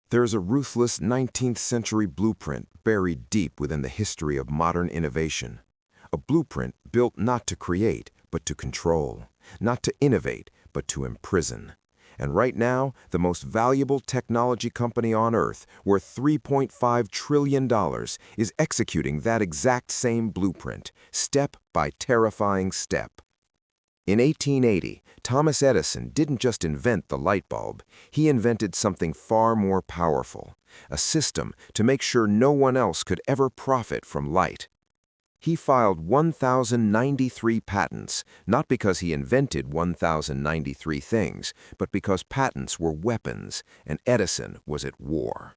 There's a ruthless 19th-century blueprint buried deep within the history of modern innovation. A blueprint built not to create, but to control. Not to innovate, but to imprison. And right now, the most valuable technology company on Earth, worth $3.5 trillion, is executing that exact same blueprint, step by terrifying step. In 1880, Thomas Edison didn't just invent the light bulb, he invented something far more powerful, a system to make sure no one else could ever profit from light. He filed 1,093 patents, not because he invented 1,093 things, but because patents were weapons and Edison was at war.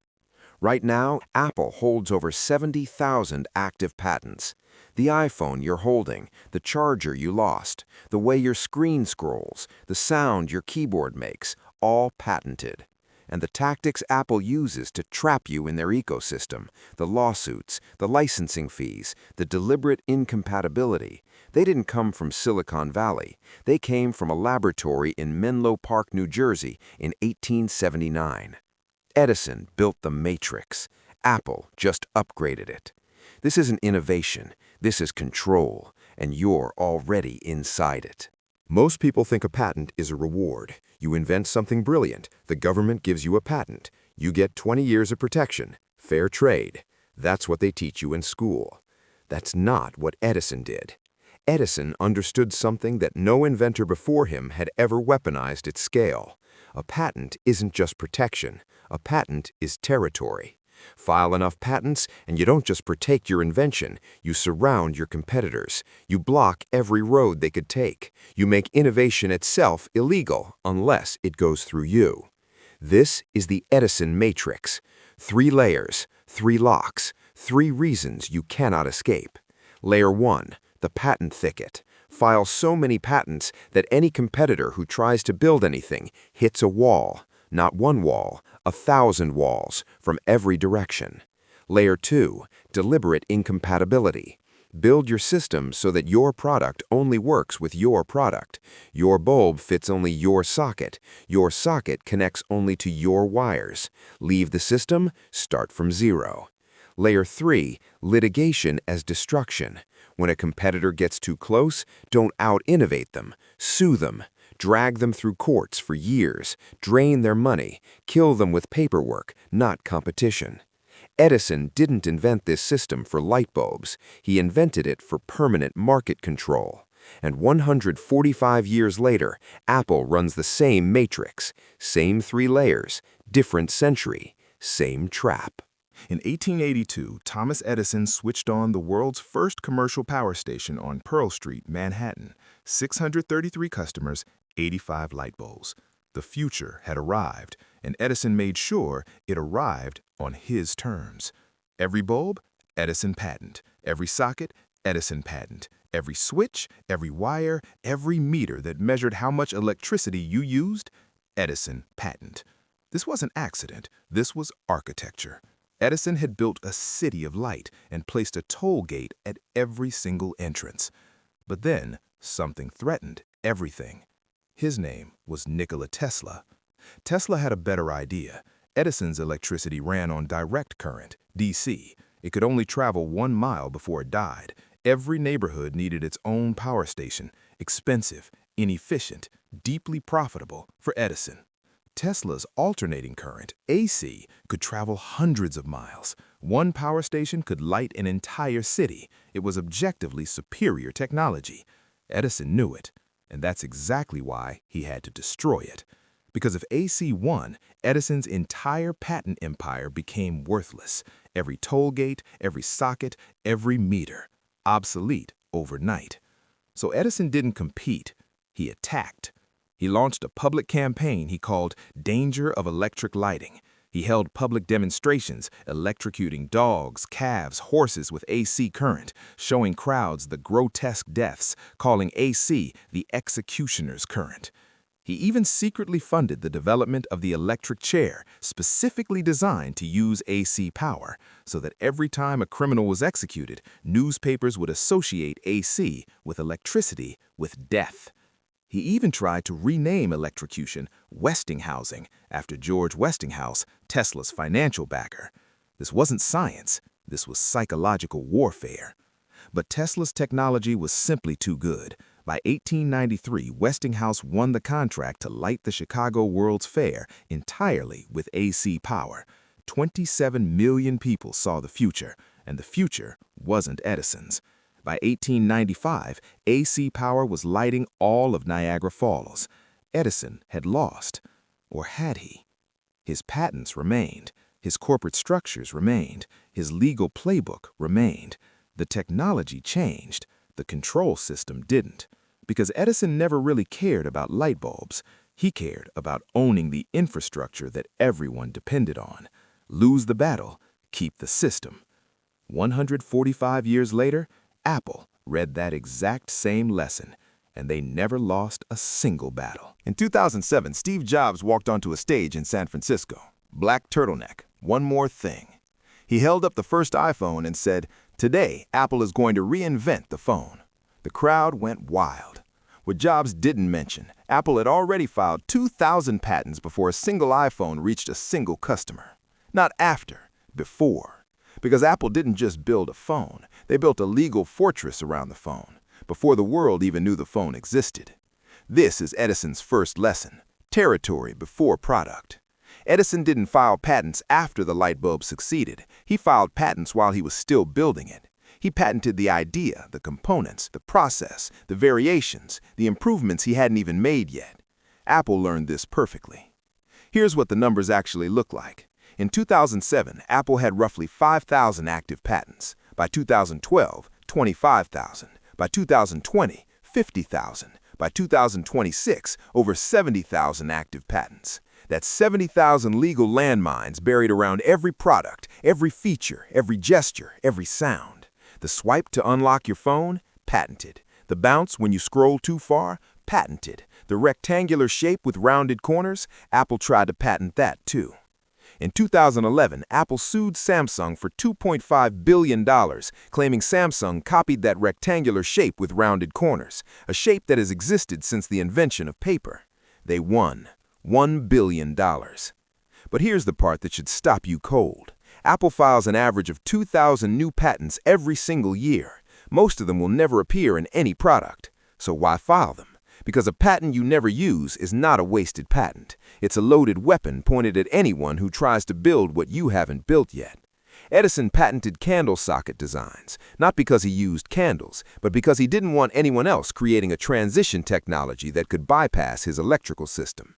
Right now, Apple holds over 70,000 active patents. The iPhone you're holding, the charger you lost, the way your screen scrolls, the sound your keyboard makes, all patented. And the tactics Apple uses to trap you in their ecosystem, the lawsuits, the licensing fees, the deliberate incompatibility, they didn't come from Silicon Valley. They came from a laboratory in Menlo Park, New Jersey in 1879. Edison built the matrix. Apple just upgraded it. This isn't innovation, this is control, and you're already inside it. Most people think a patent is a reward. You invent something brilliant, the government gives you a patent. You get 20 years of protection, fair trade. That's what they teach you in school. That's not what Edison did. Edison understood something that no inventor before him had ever weaponized at scale. A patent isn't just protection. A patent is territory. File enough patents, and you don't just protect your invention, you surround your competitors. You block every road they could take. You make innovation itself illegal unless it goes through you. This is the Edison matrix. 3 layers, 3 locks, 3 reasons you cannot escape. Layer 1, the patent thicket. File so many patents that any competitor who tries to build anything hits a wall. Not one wall, 1,000 walls, from every direction. Layer 2, deliberate incompatibility. Build your system so that your product only works with your product. Your bulb fits only your socket. Your socket connects only to your wires. Leave the system, start from zero. Layer 3, litigation as destruction. When a competitor gets too close, don't out-innovate them. Sue them. Drag them through courts for years, drain their money, kill them with paperwork, not competition. Edison didn't invent this system for light bulbs. He invented it for permanent market control. And 145 years later, Apple runs the same matrix, same 3 layers, different century, same trap. In 1882, Thomas Edison switched on the world's first commercial power station on Pearl Street, Manhattan. 633 customers, 85 light bulbs. The future had arrived, and Edison made sure it arrived on his terms. Every bulb, Edison patent. Every socket, Edison patent. Every switch, every wire, every meter that measured how much electricity you used, Edison patent. This wasn't accident, this was architecture. Edison had built a city of light and placed a toll gate at every single entrance. But then, something threatened everything. His name was Nikola Tesla. Tesla had a better idea. Edison's electricity ran on direct current, DC. It could only travel 1 mile before it died. Every neighborhood needed its own power station, expensive, inefficient, deeply profitable for Edison. Tesla's alternating current, AC, could travel hundreds of miles. 1 power station could light an entire city. It was objectively superior technology. Edison knew it, and that's exactly why he had to destroy it. Because if AC won, Edison's entire patent empire became worthless. Every toll gate, every socket, every meter. Obsolete overnight. So Edison didn't compete, he attacked. He launched a public campaign he called Danger of Electric Lighting. He held public demonstrations, electrocuting dogs, calves, horses with AC current, showing crowds the grotesque deaths, calling AC the executioner's current. He even secretly funded the development of the electric chair, specifically designed to use AC power, so that every time a criminal was executed, newspapers would associate AC with electricity, with death. He even tried to rename electrocution Westinghousing after George Westinghouse, Tesla's financial backer. This wasn't science, this was psychological warfare. But Tesla's technology was simply too good. By 1893, Westinghouse won the contract to light the Chicago World's Fair entirely with AC power. 27 million people saw the future, and the future wasn't Edison's. By 1895, AC power was lighting all of Niagara Falls. Edison had lost. Or had he? His patents remained. His corporate structures remained. His legal playbook remained. The technology changed. The control system didn't. Because Edison never really cared about light bulbs. He cared about owning the infrastructure that everyone depended on. Lose the battle, keep the system. 145 years later, Apple read that exact same lesson, and they never lost a single battle. In 2007, Steve Jobs walked onto a stage in San Francisco. Black turtleneck, one more thing. He held up the first iPhone and said, "Today, Apple is going to reinvent the phone." The crowd went wild. What Jobs didn't mention, Apple had already filed 2,000 patents before a single iPhone reached a single customer. Not after, before. Because Apple didn't just build a phone, they built a legal fortress around the phone, before the world even knew the phone existed. This is Edison's first lesson, territory before product. Edison didn't file patents after the light bulb succeeded. He filed patents while he was still building it. He patented the idea, the components, the process, the variations, the improvements he hadn't even made yet. Apple learned this perfectly. Here's what the numbers actually look like. In 2007, Apple had roughly 5,000 active patents. By 2012, 25,000. By 2020, 50,000. By 2026, over 70,000 active patents. That's 70,000 legal landmines buried around every product, every feature, every gesture, every sound. The swipe to unlock your phone? Patented. The bounce when you scroll too far? Patented. The rectangular shape with rounded corners? Apple tried to patent that too. In 2011, Apple sued Samsung for $2.5 billion, claiming Samsung copied that rectangular shape with rounded corners, a shape that has existed since the invention of paper. They won. $1 billion. But here's the part that should stop you cold. Apple files an average of 2,000 new patents every single year. Most of them will never appear in any product. So why file them? Because a patent you never use is not a wasted patent. It's a loaded weapon pointed at anyone who tries to build what you haven't built yet. Edison patented candle socket designs, not because he used candles, but because he didn't want anyone else creating a transition technology that could bypass his electrical system.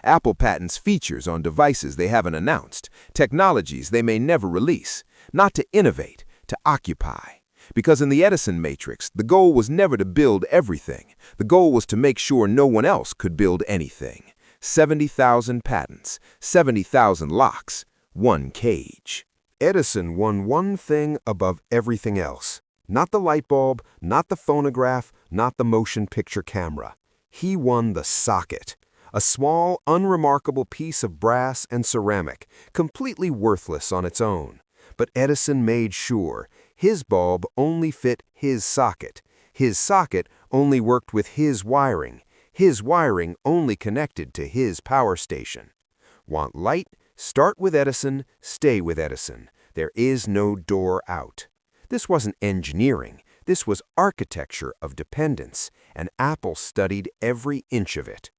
Apple patents features on devices they haven't announced, technologies they may never release, not to innovate, to occupy. Because in the Edison matrix, the goal was never to build everything. The goal was to make sure no one else could build anything. 70,000 patents, 70,000 locks, one cage. Edison won one thing above everything else. Not the light bulb, not the phonograph, not the motion picture camera. He won the socket. A small, unremarkable piece of brass and ceramic, completely worthless on its own. But Edison made sure his bulb only fit his socket. His socket only worked with his wiring. His wiring only connected to his power station. Want light? Start with Edison, stay with Edison. There is no door out. This wasn't engineering. This was architecture of dependence, and Apple studied every inch of it.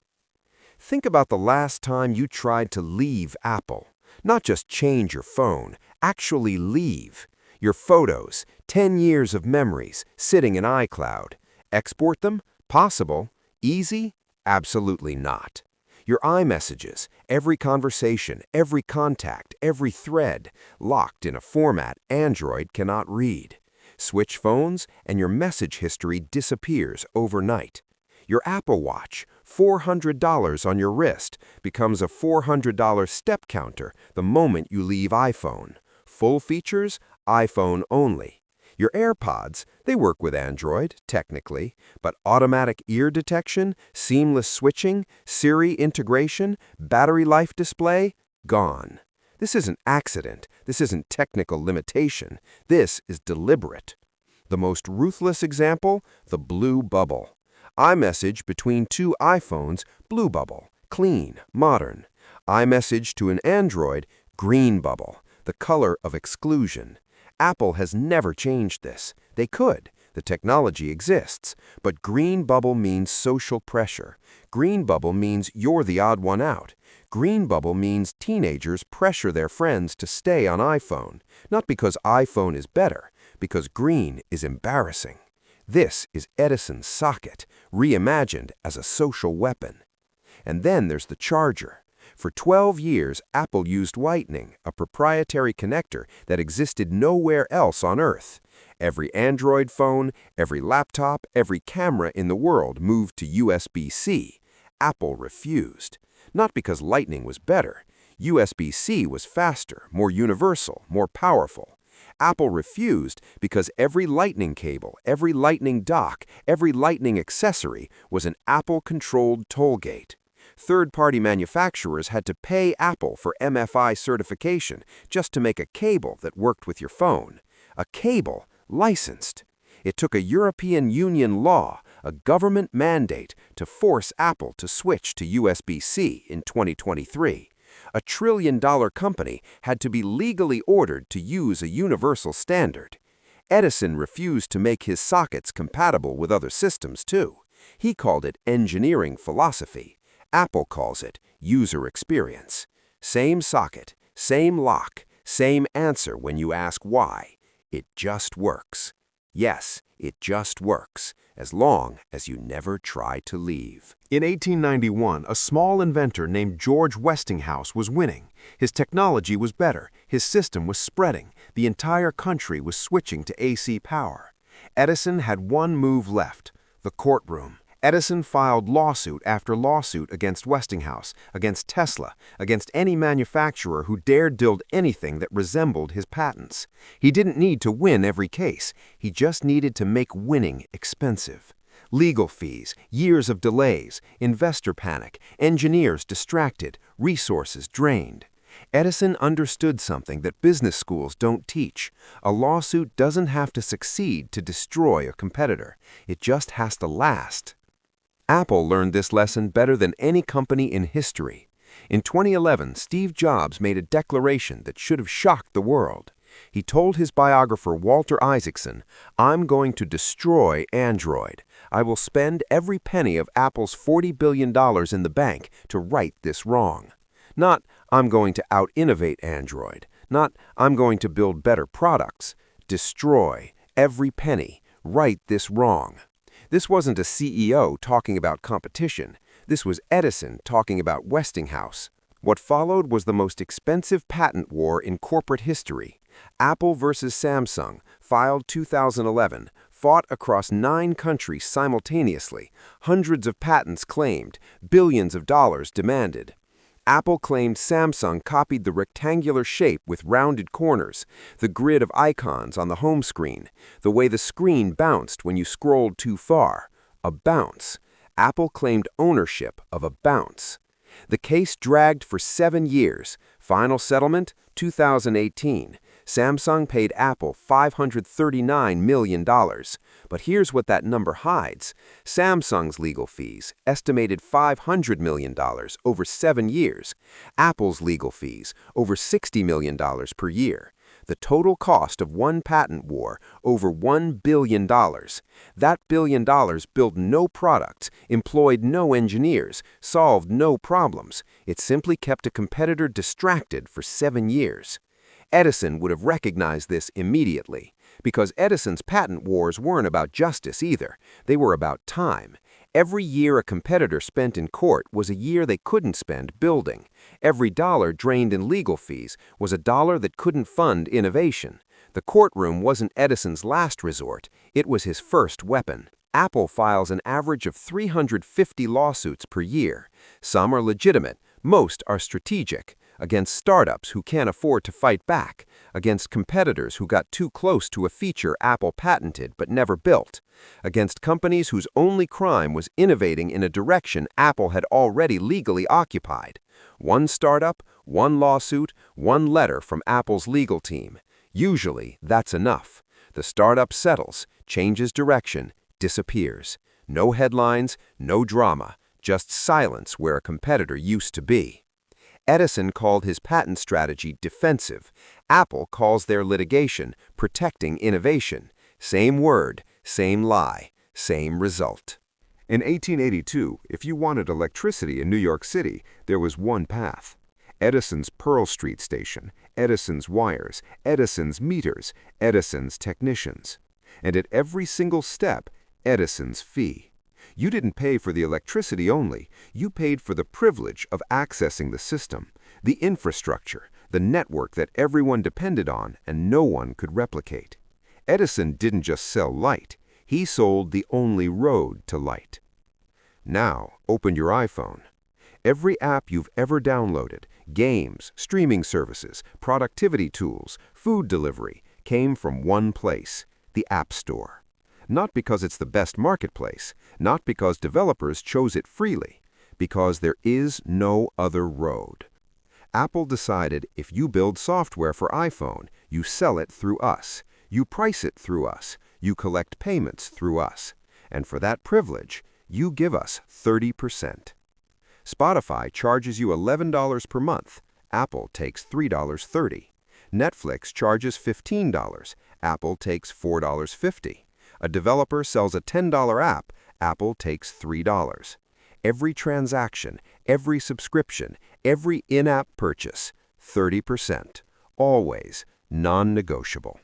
Think about the last time you tried to leave Apple. Not just change your phone, actually leave. Your photos, 10 years of memories, sitting in iCloud. Export them? Possible. Easy? Absolutely not. Your iMessages, every conversation, every contact, every thread, locked in a format Android cannot read. Switch phones, and your message history disappears overnight. Your Apple Watch, $400 on your wrist, becomes a $400 step counter the moment you leave iPhone. Full features, iPhone only. Your AirPods, they work with Android, technically, but automatic ear detection, seamless switching, Siri integration, battery life display, gone. This isn't accident. This isn't technical limitation. This is deliberate. The most ruthless example, the blue bubble. iMessage between two iPhones, blue bubble, clean, modern. iMessage to an Android, green bubble, the color of exclusion. Apple has never changed this. They could. The technology exists. But green bubble means social pressure. Green bubble means you're the odd one out. Green bubble means teenagers pressure their friends to stay on iPhone. Not because iPhone is better, because green is embarrassing. This is Edison's socket, reimagined as a social weapon. And then there's the charger. For 12 years, Apple used Lightning, a proprietary connector that existed nowhere else on Earth. Every Android phone, every laptop, every camera in the world moved to USB-C. Apple refused. Not because Lightning was better. USB-C was faster, more universal, more powerful. Apple refused because every Lightning cable, every Lightning dock, every Lightning accessory was an Apple-controlled Tollgate. Third-party manufacturers had to pay Apple for MFI certification just to make a cable that worked with your phone. A cable licensed. It took a European Union law, a government mandate, to force Apple to switch to USB-C in 2023. A trillion-dollar company had to be legally ordered to use a universal standard. Edison refused to make his sockets compatible with other systems, too. He called it engineering philosophy. Apple calls it user experience. Same socket, same lock, same answer when you ask why. It just works. Yes, it just works, as long as you never try to leave. In 1891, a small inventor named George Westinghouse was winning. His technology was better, his system was spreading, the entire country was switching to AC power. Edison had one move left, the courtroom. Edison filed lawsuit after lawsuit against Westinghouse, against Tesla, against any manufacturer who dared build anything that resembled his patents. He didn't need to win every case. He just needed to make winning expensive. Legal fees, years of delays, investor panic, engineers distracted, resources drained. Edison understood something that business schools don't teach. A lawsuit doesn't have to succeed to destroy a competitor. It just has to last. Apple learned this lesson better than any company in history. In 2011, Steve Jobs made a declaration that should have shocked the world. He told his biographer Walter Isaacson, "I'm going to destroy Android. I will spend every penny of Apple's $40 billion in the bank to right this wrong." Not, "I'm going to out-innovate Android." Not, "I'm going to build better products." Destroy every penny. Right this wrong. This wasn't a CEO talking about competition. This was Edison talking about Westinghouse. What followed was the most expensive patent war in corporate history. Apple versus Samsung, filed 2011, fought across 9 countries simultaneously, hundreds of patents claimed, billions of dollars demanded. Apple claimed Samsung copied the rectangular shape with rounded corners, the grid of icons on the home screen, the way the screen bounced when you scrolled too far. A bounce. Apple claimed ownership of a bounce. The case dragged for 7 years. Final settlement, 2018. Samsung paid Apple $539 million. But here's what that number hides. Samsung's legal fees, estimated $500 million over 7 years. Apple's legal fees, over $60 million per year. The total cost of one patent war, over $1 billion. That $1 billion built no products, employed no engineers, solved no problems. It simply kept a competitor distracted for 7 years. Edison would have recognized this immediately, because Edison's patent wars weren't about justice either. They were about time. Every year a competitor spent in court was a year they couldn't spend building. Every dollar drained in legal fees was a dollar that couldn't fund innovation. The courtroom wasn't Edison's last resort. It was his first weapon. Apple files an average of 350 lawsuits per year. Some are legitimate. Most are strategic. Against startups who can't afford to fight back, against competitors who got too close to a feature Apple patented but never built, against companies whose only crime was innovating in a direction Apple had already legally occupied. One startup, one lawsuit, one letter from Apple's legal team. Usually, that's enough. The startup settles, changes direction, disappears. No headlines, no drama, just silence where a competitor used to be. Edison called his patent strategy defensive. Apple calls their litigation protecting innovation. Same word, same lie, same result. In 1882, if you wanted electricity in New York City, there was one path. Edison's Pearl Street station, Edison's wires, Edison's meters, Edison's technicians. And at every single step, Edison's fee. You didn't pay for the electricity only, you paid for the privilege of accessing the system, the infrastructure, the network that everyone depended on and no one could replicate. Edison didn't just sell light, he sold the only road to light. Now, open your iPhone. Every app you've ever downloaded, games, streaming services, productivity tools, food delivery, came from one place, the App Store. Not because it's the best marketplace, not because developers chose it freely, because there is no other road. Apple decided if you build software for iPhone, you sell it through us, you price it through us, you collect payments through us, and for that privilege, you give us 30%. Spotify charges you $11 per month, Apple takes $3.30. Netflix charges $15, Apple takes $4.50. A developer sells a $10 app, Apple takes $3. Every transaction, every subscription, every in-app purchase, 30%. Always non-negotiable.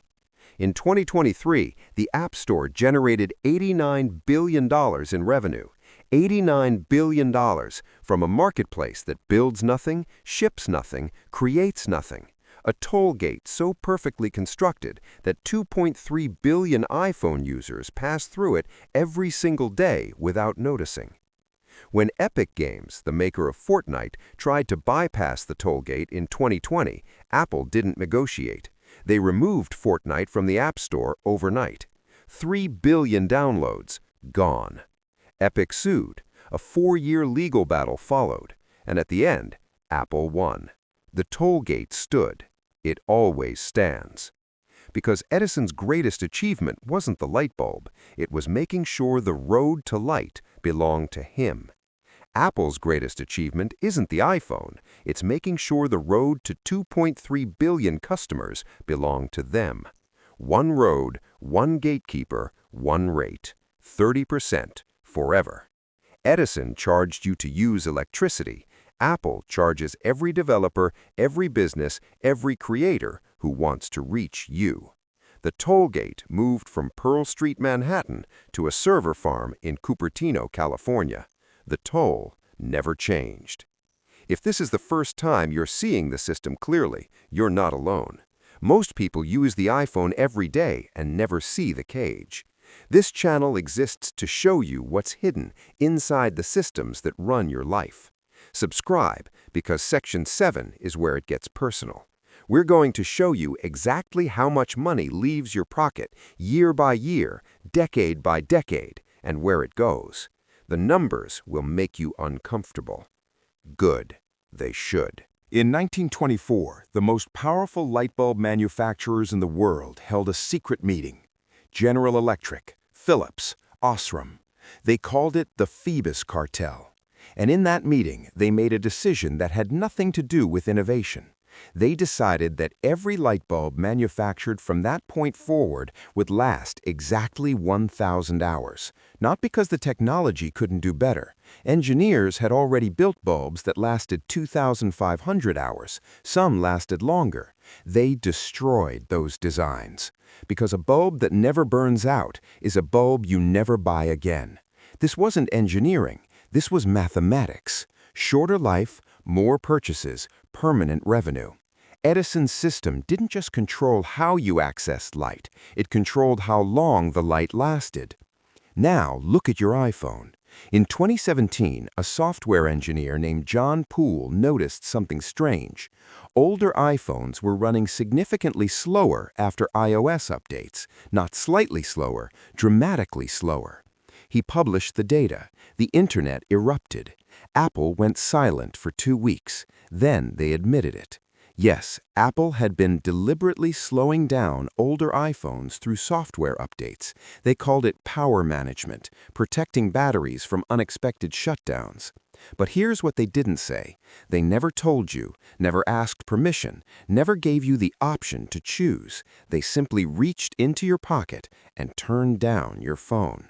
In 2023, the App Store generated $89 billion in revenue. $89 billion from a marketplace that builds nothing, ships nothing, creates nothing. A Tollgate so perfectly constructed that 2.3 billion iPhone users pass through it every single day without noticing. When Epic Games, the maker of Fortnite, tried to bypass the Tollgate in 2020, Apple didn't negotiate. They removed Fortnite from the App Store overnight. 3 billion downloads, gone. Epic sued. A 4-year legal battle followed. And at the end, Apple won. The Tollgate stood. It always stands. Because Edison's greatest achievement wasn't the light bulb, it was making sure the road to light belonged to him. Apple's greatest achievement isn't the iPhone, it's making sure the road to 2.3 billion customers belonged to them. One road, one gatekeeper, one rate, 30%, forever. Edison charged you to use electricity. Apple charges every developer, every business, every creator who wants to reach you. The Tollgate moved from Pearl Street, Manhattan, to a server farm in Cupertino, California. The toll never changed. If this is the first time you're seeing the system clearly, you're not alone. Most people use the iPhone every day and never see the cage. This channel exists to show you what's hidden inside the systems that run your life. Subscribe, because Section 7 is where it gets personal. We're going to show you exactly how much money leaves your pocket year by year, decade by decade, and where it goes. The numbers will make you uncomfortable. Good. They should. In 1924, the most powerful light bulb manufacturers in the world held a secret meeting. General Electric, Philips, Osram. They called it the Phoebus Cartel. And in that meeting, they made a decision that had nothing to do with innovation. They decided that every light bulb manufactured from that point forward would last exactly 1,000 hours. Not because the technology couldn't do better. Engineers had already built bulbs that lasted 2,500 hours. Some lasted longer. They destroyed those designs. Because a bulb that never burns out is a bulb you never buy again. This wasn't engineering. This was mathematics. Shorter life, more purchases, permanent revenue. Edison's system didn't just control how you accessed light, it controlled how long the light lasted. Now, look at your iPhone. In 2017, a software engineer named John Poole noticed something strange. Older iPhones were running significantly slower after iOS updates, not slightly slower, dramatically slower. He published the data. The internet erupted. Apple went silent for 2 weeks. Then they admitted it. Yes, Apple had been deliberately slowing down older iPhones through software updates. They called it power management, protecting batteries from unexpected shutdowns. But here's what they didn't say. They never told you, never asked permission, never gave you the option to choose. They simply reached into your pocket and turned down your phone.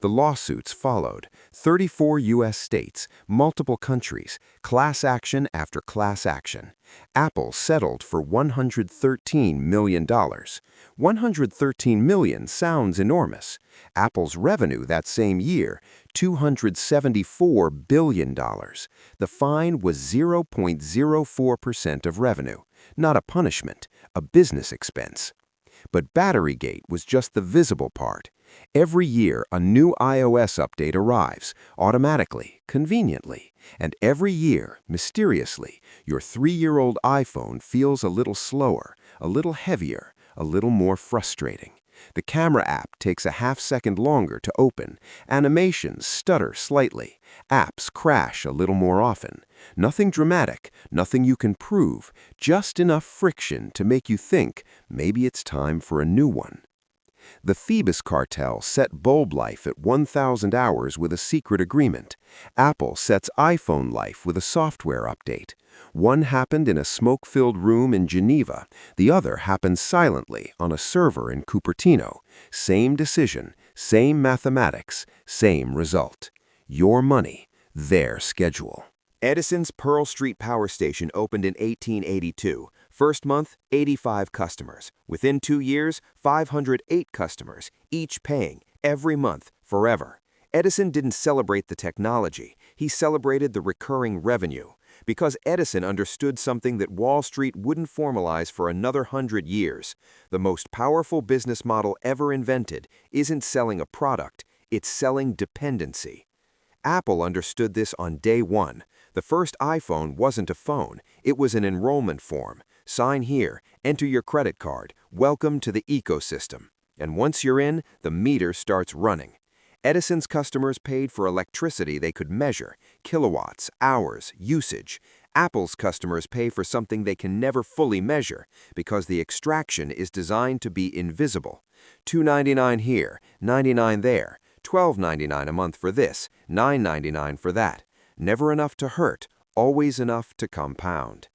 The lawsuits followed. 34 U.S. states, multiple countries, class action after class action. Apple settled for $113 million. $113 million sounds enormous. Apple's revenue that same year, $274 billion. The fine was 0.04% of revenue, not a punishment, a business expense. But Batterygate was just the visible part. Every year, a new iOS update arrives, automatically, conveniently. And every year, mysteriously, your 3-year-old iPhone feels a little slower, a little heavier, a little more frustrating. The camera app takes a half-second longer to open. Animations stutter slightly. Apps crash a little more often. Nothing dramatic, nothing you can prove, just enough friction to make you think maybe it's time for a new one. The Phoebus cartel set bulb life at 1,000 hours with a secret agreement. Apple sets iPhone life with a software update. One happened in a smoke-filled room in Geneva. The other happened silently on a server in Cupertino. Same decision, same mathematics, same result. Your money, their schedule. Edison's Pearl Street Power Station opened in 1882. First month, 85 customers. Within 2 years, 508 customers, each paying, every month, forever. Edison didn't celebrate the technology. He celebrated the recurring revenue. Because Edison understood something that Wall Street wouldn't formalize for another 100 years. The most powerful business model ever invented isn't selling a product, it's selling dependency. Apple understood this on day one. The first iPhone wasn't a phone, it was an enrollment form. Sign here, enter your credit card, welcome to the ecosystem. And once you're in, the meter starts running. Edison's customers paid for electricity they could measure, kilowatts, hours, usage. Apple's customers pay for something they can never fully measure because the extraction is designed to be invisible. $2.99 here, $99 there, $12.99 a month for this, $9.99 for that. Never enough to hurt, always enough to compound.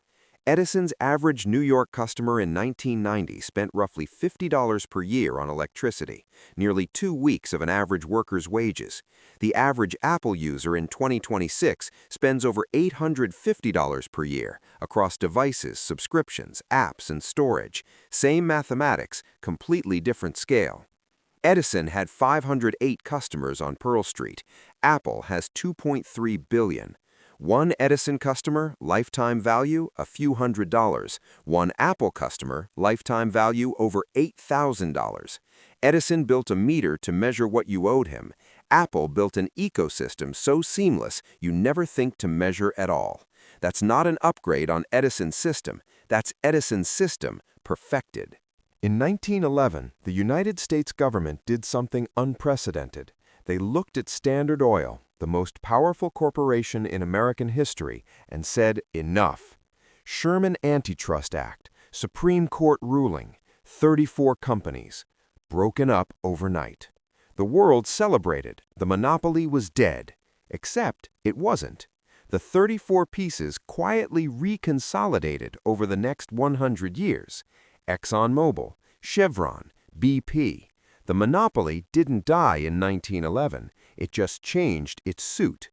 Edison's average New York customer in 1990 spent roughly $50 per year on electricity, nearly 2 weeks of an average worker's wages. The average Apple user in 2026 spends over $850 per year across devices, subscriptions, apps, and storage. Same mathematics, completely different scale. Edison had 508 customers on Pearl Street. Apple has 2.3 billion. One Edison customer, lifetime value, a few $100s. One Apple customer, lifetime value over $8,000. Edison built a meter to measure what you owed him. Apple built an ecosystem so seamless you never think to measure at all. That's not an upgrade on Edison's system. That's Edison's system perfected. In 1911, the United States government did something unprecedented. They looked at Standard Oil, the most powerful corporation in American history, and said, enough. Sherman Antitrust Act, Supreme Court ruling, 34 companies, broken up overnight. The world celebrated. The monopoly was dead. Except it wasn't. The 34 pieces quietly reconsolidated over the next 100 years. ExxonMobil, Chevron, BP. The monopoly didn't die in 1911, it just changed its suit.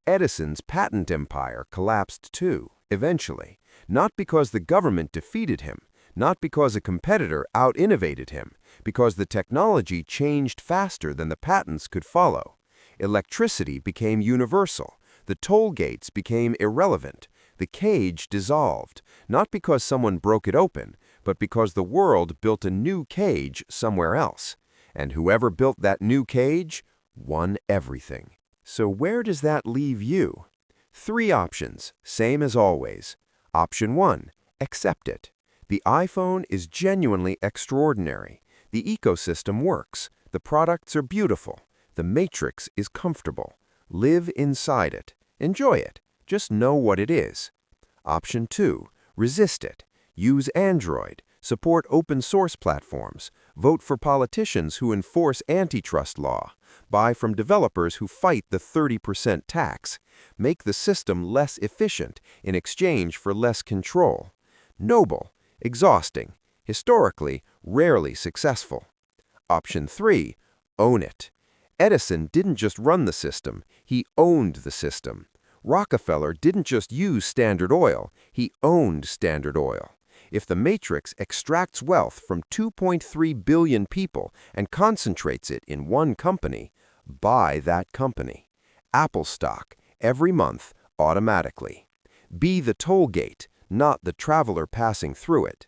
Edison's patent empire collapsed too, eventually, not because the government defeated him, not because a competitor out-innovated him, because the technology changed faster than the patents could follow. Electricity became universal, the toll gates became irrelevant, the cage dissolved, not because someone broke it open, but because the world built a new cage somewhere else. And whoever built that new cage won everything. So where does that leave you? 3 options, same as always. Option 1, accept it. The iPhone is genuinely extraordinary. The ecosystem works. The products are beautiful. The matrix is comfortable. Live inside it. Enjoy it. Just know what it is. Option 2, Resist it. Use Android. Support open source platforms. Vote for politicians who enforce antitrust law. Buy from developers who fight the 30% tax. Make the system less efficient in exchange for less control. Noble, exhausting, historically rarely successful. Option 3, own it. Edison didn't just run the system, he owned the system. Rockefeller didn't just use Standard Oil, he owned Standard Oil. If the matrix extracts wealth from 2.3 billion people and concentrates it in one company, buy that company. Apple stock, every month, automatically. Be the Tollgate, not the traveler passing through it.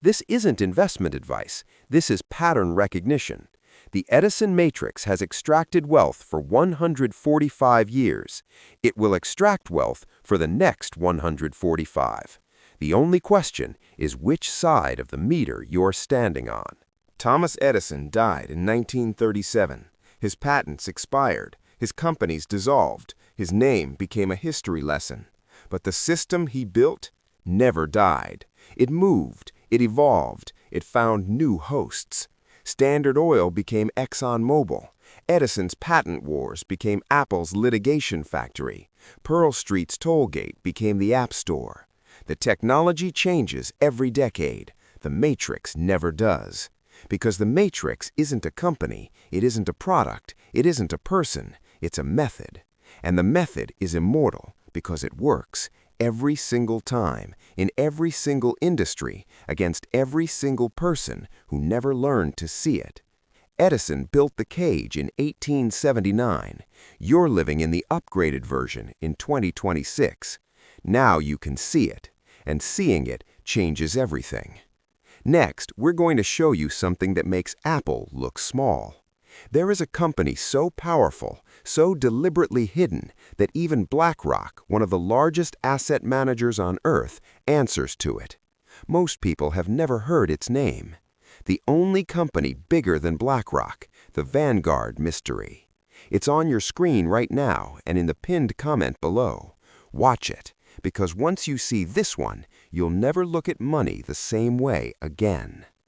This isn't investment advice, this is pattern recognition. The Edison matrix has extracted wealth for 145 years. It will extract wealth for the next 145. The only question is which side of the meter you're standing on. Thomas Edison died in 1937. His patents expired. His companies dissolved. His name became a history lesson. But the system he built never died. It moved. It evolved. It found new hosts. Standard Oil became ExxonMobil. Edison's patent wars became Apple's litigation factory. Pearl Street's Tollgate became the App Store. The technology changes every decade. The matrix never does. Because the matrix isn't a company, it isn't a product, it isn't a person, it's a method. And the method is immortal because it works every single time, in every single industry, against every single person who never learned to see it. Edison built the cage in 1879. You're living in the upgraded version in 2026. Now you can see it, and seeing it changes everything. Next, we're going to show you something that makes Apple look small. There is a company so powerful, so deliberately hidden, that even BlackRock, one of the largest asset managers on Earth, answers to it. Most people have never heard its name. The only company bigger than BlackRock, the Vanguard mystery. It's on your screen right now and in the pinned comment below. Watch it, because once you see this one, you'll never look at money the same way again.